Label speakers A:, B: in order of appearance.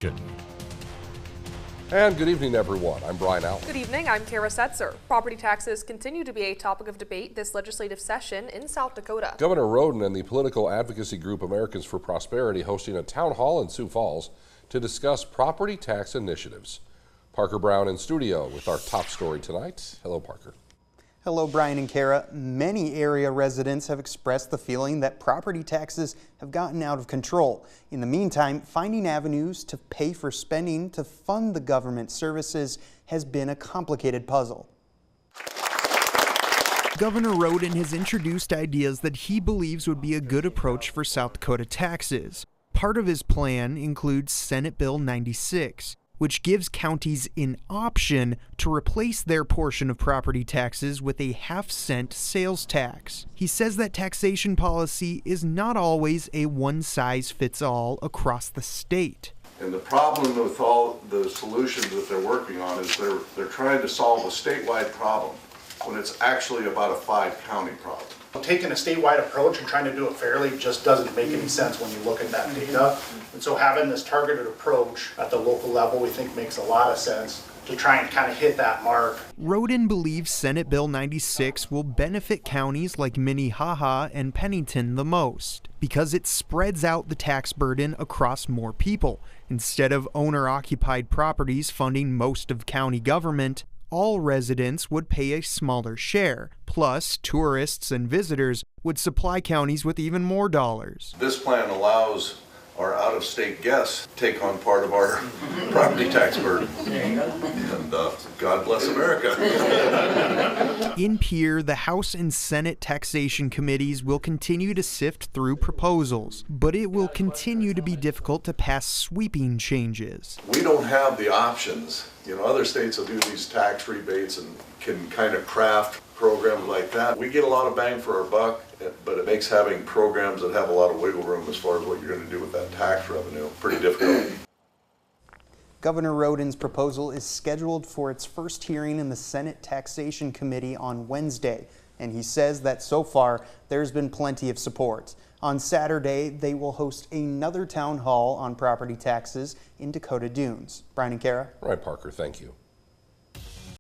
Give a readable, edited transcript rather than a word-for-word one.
A: And good evening, everyone. I'm Brian Allen.
B: Good evening. I'm Kara Setzer. Property taxes continue to be a topic of debate this legislative session in South Dakota.
A: Governor Rhoden and the political advocacy group Americans for Prosperity hosting a town hall in Sioux Falls to discuss property tax initiatives. Parker Brown in studio with our top story tonight. Hello, Parker.
C: Hello, Brian and Kara. Many area residents have expressed the feeling that property taxes have gotten out of control. In the meantime, finding avenues to pay for spending to fund the government services has been a complicated puzzle. Governor Rhoden has introduced ideas that he believes would be a good approach for South Dakota taxes. Part of his plan includes Senate Bill 96. Which gives counties an option to replace their portion of property taxes with a half-cent sales tax. He says that taxation policy is not always a one-size-fits-all across the state.
D: And the problem with all the solutions that they're working on is they're trying to solve a statewide problem when it's actually about a 5-county problem.
E: Taking a statewide approach and trying to do it fairly just doesn't make any sense when you look at that data. And so having this targeted approach at the local level we think makes a lot of sense to try and kind of hit that mark.
C: Rhoden believes Senate Bill 96 will benefit counties like Minnehaha and Pennington the most because it spreads out the tax burden across more people. Instead of owner-occupied properties funding most of county government, all residents would pay a smaller share. Plus, tourists and visitors would supply counties with even more dollars.
D: This plan allows our out-of-state guests to take on part of our property tax burden. And God bless America.
C: In Pierre, the House and Senate taxation committees will continue to sift through proposals, but it will continue to be difficult to pass sweeping changes.
D: We don't have the options. You know, other states will do these tax rebates and can kind of craft programs like that. We get a lot of bang for our buck, but it makes having programs that have a lot of wiggle room as far as what you're going to do with that tax revenue pretty difficult.
C: Governor Rhoden's proposal is scheduled for its first hearing in the Senate Taxation Committee on Wednesday, and he says that so far there's been plenty of support. On Saturday, they will host another town hall on property taxes in Dakota Dunes. Brian and Kara.
A: All right, Parker, thank you.